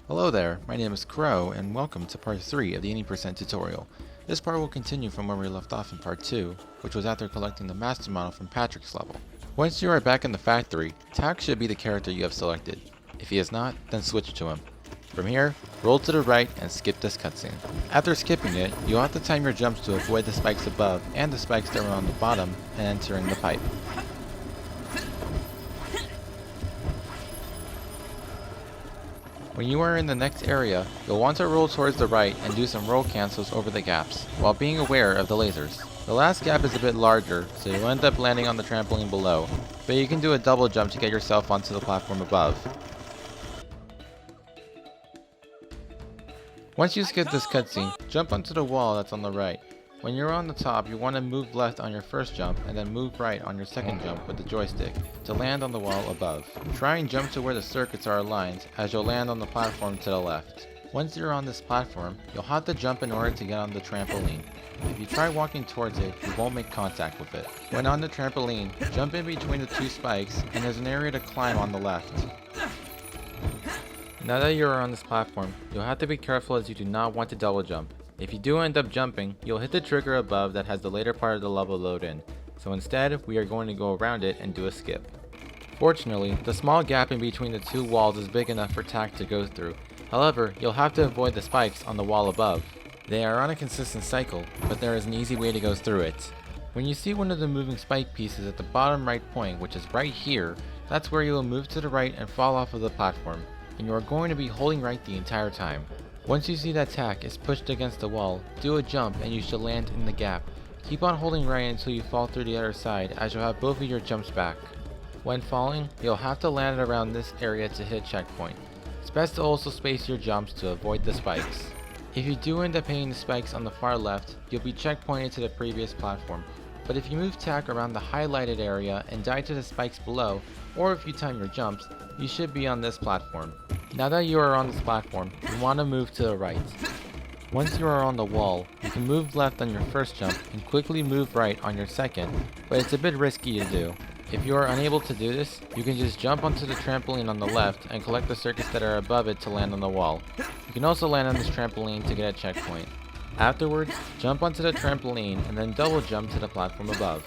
Hello there, my name is Crow, and welcome to part 3 of the 80% tutorial. This part will continue from where we left off in part 2, which was after collecting the master model from Patrick's level. Once you are back in the factory, Tak should be the character you have selected. If he is not, then switch to him. From here, roll to the right and skip this cutscene. After skipping it, you'll have to time your jumps to avoid the spikes above and the spikes that are on the bottom and entering the pipe. When you are in the next area, you'll want to roll towards the right and do some roll cancels over the gaps, while being aware of the lasers. The last gap is a bit larger, so you'll end up landing on the trampoline below, but you can do a double jump to get yourself onto the platform above. Once you skip this cutscene, jump onto the wall that's on the right. When you're on the top, you want to move left on your first jump and then move right on your second jump with the joystick to land on the wall above. Try and jump to where the circuits are aligned as you'll land on the platform to the left. Once you're on this platform, you'll have to jump in order to get on the trampoline. If you try walking towards it, you won't make contact with it. When on the trampoline, jump in between the two spikes and there's an area to climb on the left. Now that you are on this platform, you'll have to be careful as you do not want to double jump. If you do end up jumping, you'll hit the trigger above that has the later part of the level load in, so instead we are going to go around it and do a skip. Fortunately, the small gap in between the two walls is big enough for Tak to go through. However, you'll have to avoid the spikes on the wall above. They are on a consistent cycle, but there is an easy way to go through it. When you see one of the moving spike pieces at the bottom right point, which is right here, that's where you will move to the right and fall off of the platform, and you are going to be holding right the entire time. Once you see that Tak is pushed against the wall, do a jump and you should land in the gap. Keep on holding right until you fall through the other side, as you'll have both of your jumps back. When falling, you'll have to land around this area to hit checkpoint. It's best to also space your jumps to avoid the spikes. If you do end up hitting the spikes on the far left, you'll be checkpointed to the previous platform. But if you move Tak around the highlighted area and die to the spikes below, or if you time your jumps, you should be on this platform. Now that you are on this platform, you want to move to the right. Once you are on the wall, you can move left on your first jump and quickly move right on your second, but it's a bit risky to do. If you are unable to do this, you can just jump onto the trampoline on the left and collect the circuits that are above it to land on the wall. You can also land on this trampoline to get a checkpoint. Afterwards, jump onto the trampoline and then double jump to the platform above.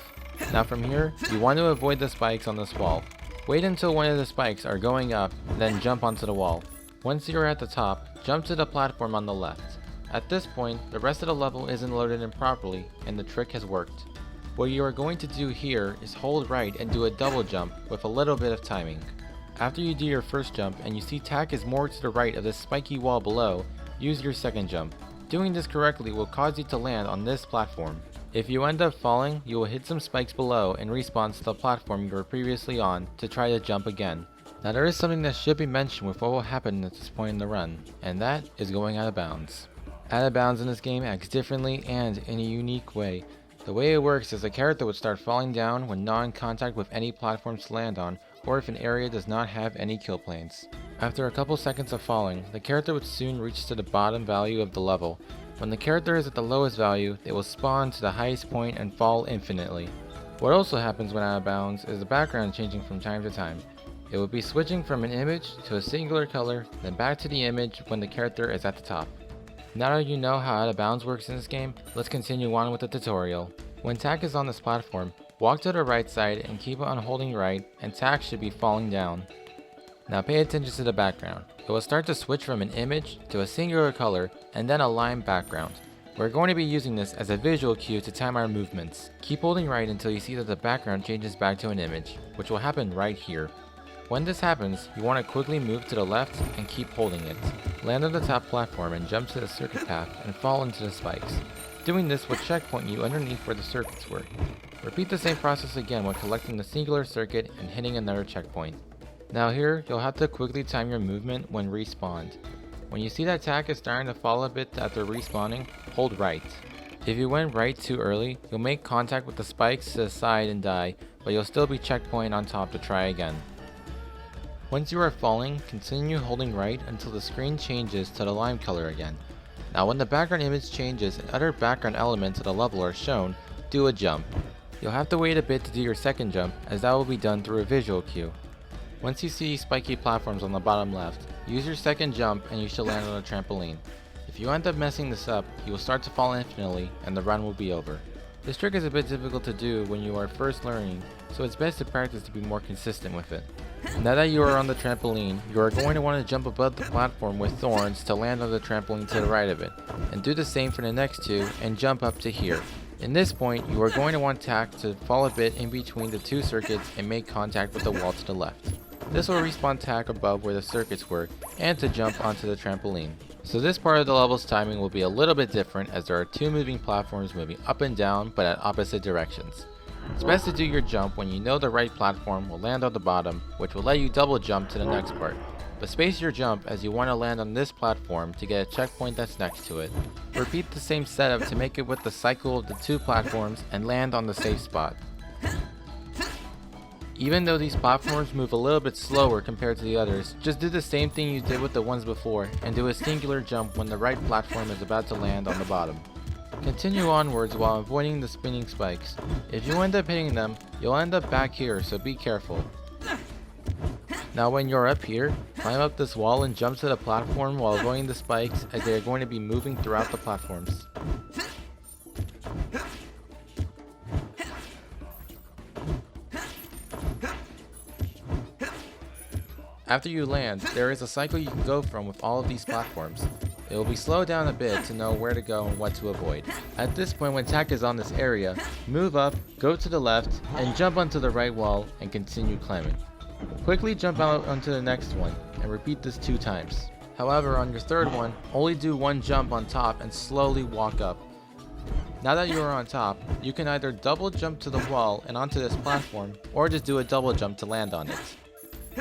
Now from here, you want to avoid the spikes on this wall. Wait until one of the spikes are going up, then jump onto the wall. Once you are at the top, jump to the platform on the left. At this point, the rest of the level isn't loaded in properly, and the trick has worked. What you are going to do here is hold right and do a double jump with a little bit of timing. After you do your first jump and you see Tak is more to the right of this spiky wall below, use your second jump. Doing this correctly will cause you to land on this platform. If you end up falling, you will hit some spikes below and respawn to the platform you were previously on to try to jump again. Now there is something that should be mentioned with what will happen at this point in the run, and that is going out of bounds. Out of bounds in this game acts differently and in a unique way. The way it works is the character would start falling down when not in contact with any platforms to land on, or if an area does not have any kill planes. After a couple seconds of falling, the character would soon reach to the bottom value of the level. When the character is at the lowest value, they will spawn to the highest point and fall infinitely. What also happens when out of bounds is the background changing from time to time. It will be switching from an image to a singular color, then back to the image when the character is at the top. Now that you know how out of bounds works in this game, let's continue on with the tutorial. When Tak is on this platform, walk to the right side and keep on holding right, and Tak should be falling down. Now pay attention to the background. It will start to switch from an image to a singular color and then a line background. We're going to be using this as a visual cue to time our movements. Keep holding right until you see that the background changes back to an image, which will happen right here. When this happens, you want to quickly move to the left and keep holding it. Land on the top platform and jump to the circuit path and fall into the spikes. Doing this will checkpoint you underneath where the circuits were. Repeat the same process again when collecting the singular circuit and hitting another checkpoint. Now here, you'll have to quickly time your movement when respawned. When you see that Tak is starting to fall a bit after respawning, hold right. If you went right too early, you'll make contact with the spikes to the side and die, but you'll still be checkpointed on top to try again. Once you are falling, continue holding right until the screen changes to the lime color again. Now when the background image changes and other background elements of the level are shown, do a jump. You'll have to wait a bit to do your second jump, as that will be done through a visual cue. Once you see spiky platforms on the bottom left, use your second jump and you should land on a trampoline. If you end up messing this up, you will start to fall infinitely and the run will be over. This trick is a bit difficult to do when you are first learning, so it's best to practice to be more consistent with it. Now that you are on the trampoline, you are going to want to jump above the platform with thorns to land on the trampoline to the right of it, and do the same for the next two and jump up to here. In this point, you are going to want tack to fall a bit in between the two circuits and make contact with the wall to the left. This will respawn tack above where the circuits were, and to jump onto the trampoline. So this part of the level's timing will be a little bit different as there are two moving platforms moving up and down but at opposite directions. It's best to do your jump when you know the right platform will land on the bottom, which will let you double jump to the next part. But space your jump as you want to land on this platform to get a checkpoint that's next to it. Repeat the same setup to make it with the cycle of the two platforms and land on the safe spot. Even though these platforms move a little bit slower compared to the others, just do the same thing you did with the ones before and do a singular jump when the right platform is about to land on the bottom. Continue onwards while avoiding the spinning spikes. If you end up hitting them, you'll end up back here, so be careful. Now when you're up here, climb up this wall and jump to the platform while avoiding the spikes as they are going to be moving throughout the platforms. After you land, there is a cycle you can go from with all of these platforms. It will be slowed down a bit to know where to go and what to avoid. At this point, when tack is on this area, move up, go to the left, and jump onto the right wall and continue climbing. Quickly jump out onto the next one, and repeat this 2 times. However, on your third one, only do one jump on top and slowly walk up. Now that you are on top, you can either double jump to the wall and onto this platform, or just do a double jump to land on it.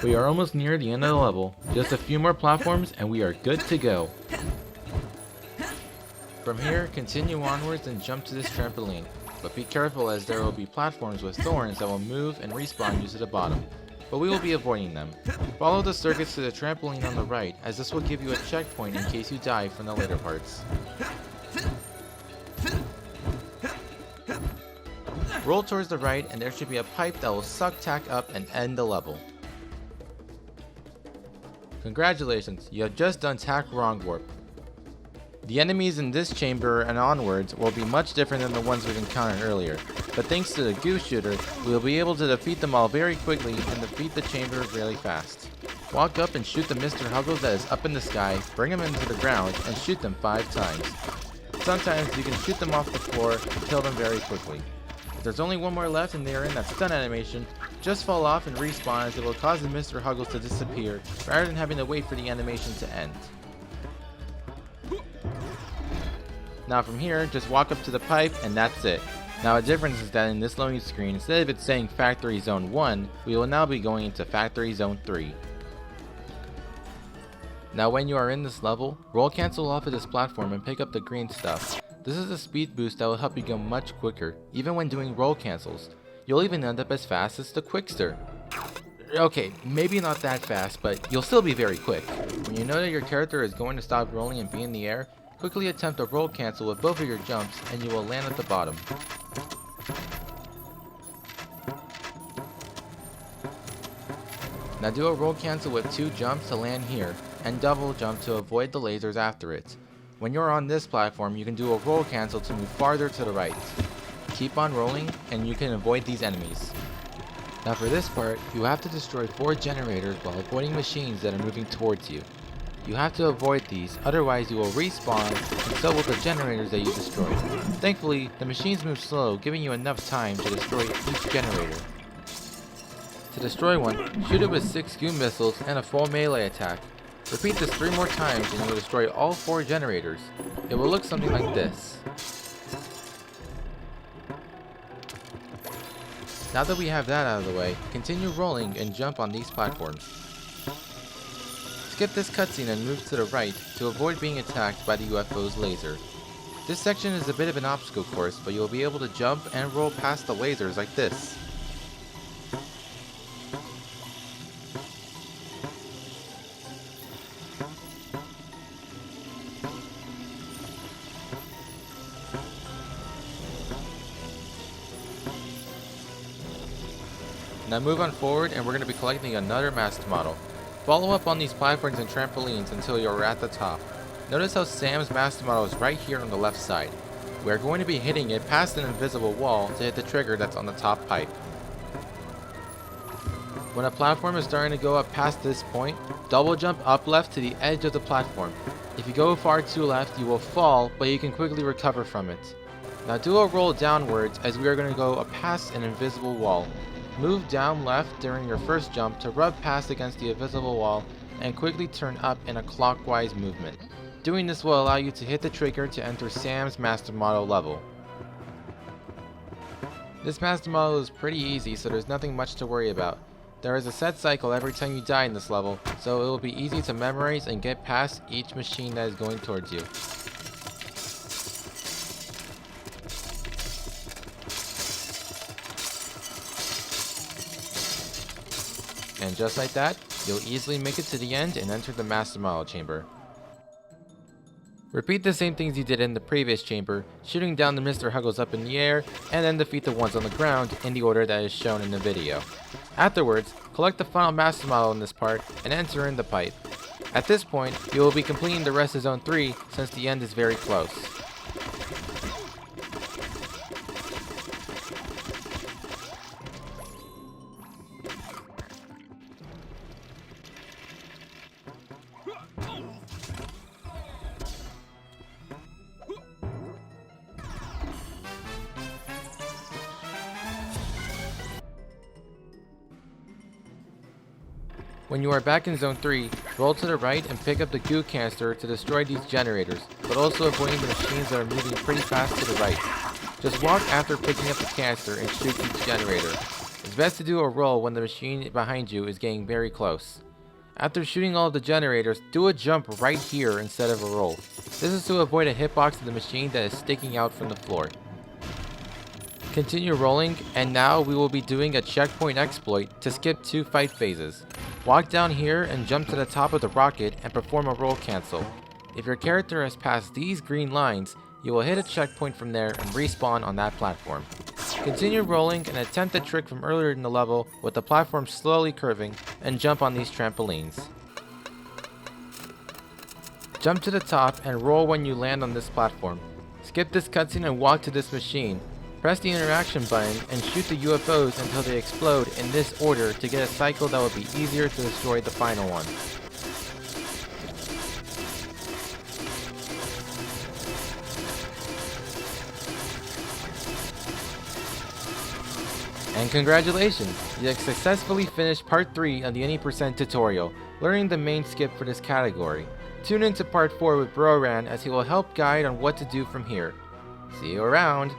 We are almost near the end of the level, just a few more platforms and we are good to go. From here, continue onwards and jump to this trampoline, but be careful as there will be platforms with thorns that will move and respawn you to the bottom, but we will be avoiding them. Follow the circuits to the trampoline on the right, as this will give you a checkpoint in case you die from the later parts. Roll towards the right and there should be a pipe that will suck tack up and end the level. Congratulations, you have just done tack wrong warp. The enemies in this chamber and onwards will be much different than the ones we've encountered earlier, but thanks to the goo shooter, we will be able to defeat them all very quickly and defeat the chamber really fast. Walk up and shoot the Mr. Huggles that is up in the sky, bring them into the ground, and shoot them 5 times. Sometimes you can shoot them off the floor and kill them very quickly. If there's only one more left and they are in that stun animation, just fall off and respawn as it will cause the Mr. Huggles to disappear rather than having to wait for the animation to end. Now from here, just walk up to the pipe and that's it. Now a difference is that in this loading screen, instead of it saying Factory Zone 1, we will now be going into Factory Zone 3. Now when you are in this level, roll cancel off of this platform and pick up the green stuff. This is a speed boost that will help you go much quicker, even when doing roll cancels. You'll even end up as fast as the Quickster. Okay, maybe not that fast, but you'll still be very quick. When you know that your character is going to stop rolling and be in the air, quickly attempt a roll cancel with both of your jumps and you will land at the bottom. Now do a roll cancel with 2 jumps to land here, and double jump to avoid the lasers after it. When you're on this platform, you can do a roll cancel to move farther to the right. Keep on rolling and you can avoid these enemies. Now for this part, you have to destroy 4 generators while avoiding machines that are moving towards you. You have to avoid these, otherwise you will respawn, and so will the generators that you destroyed. Thankfully, the machines move slow, giving you enough time to destroy each generator. To destroy one, shoot it with 6 goo missiles and a full melee attack. Repeat this 3 more times and you will destroy all 4 generators. It will look something like this. Now that we have that out of the way, continue rolling and jump on these platforms. Skip this cutscene and move to the right to avoid being attacked by the UFO's laser. This section is a bit of an obstacle course, but you will be able to jump and roll past the lasers like this. Now move on forward and we're going to be collecting another master model. Follow up on these platforms and trampolines until you're at the top. Notice how Sam's master model is right here on the left side. We're going to be hitting it past an invisible wall to hit the trigger that's on the top pipe. When a platform is starting to go up past this point, double jump up left to the edge of the platform. If you go far too left, you will fall, but you can quickly recover from it. Now do a roll downwards as we are going to go past an invisible wall. Move down left during your first jump to rub past against the invisible wall and quickly turn up in a clockwise movement. Doing this will allow you to hit the trigger to enter Sam's master model level. This master model is pretty easy, so there's nothing much to worry about. There is a set cycle every time you die in this level, so it will be easy to memorize and get past each machine that is going towards you. And just like that, you'll easily make it to the end and enter the master model chamber. Repeat the same things you did in the previous chamber, shooting down the Mr. Huggles up in the air, and then defeat the ones on the ground in the order that is shown in the video. Afterwards, collect the final master model in this part and enter in the pipe. At this point, you will be completing the rest of Zone 3 since the end is very close. When you are back in Zone 3, roll to the right and pick up the goo canister to destroy these generators, but also avoiding the machines that are moving pretty fast to the right. Just walk after picking up the canister and shoot each generator. It's best to do a roll when the machine behind you is getting very close. After shooting all of the generators, do a jump right here instead of a roll. This is to avoid a hitbox to the machine that is sticking out from the floor. Continue rolling, and now we will be doing a checkpoint exploit to skip 2 fight phases. Walk down here and jump to the top of the rocket and perform a roll cancel. If your character has passed these green lines, you will hit a checkpoint from there and respawn on that platform. Continue rolling and attempt the trick from earlier in the level with the platform slowly curving and jump on these trampolines. Jump to the top and roll when you land on this platform. Skip this cutscene and walk to this machine. Press the interaction button and shoot the UFOs until they explode in this order to get a cycle that will be easier to destroy the final one. And congratulations! You have successfully finished part 3 of the Any% tutorial, learning the main skip for this category. Tune into part 4 with Broran as he will help guide on what to do from here. See you around!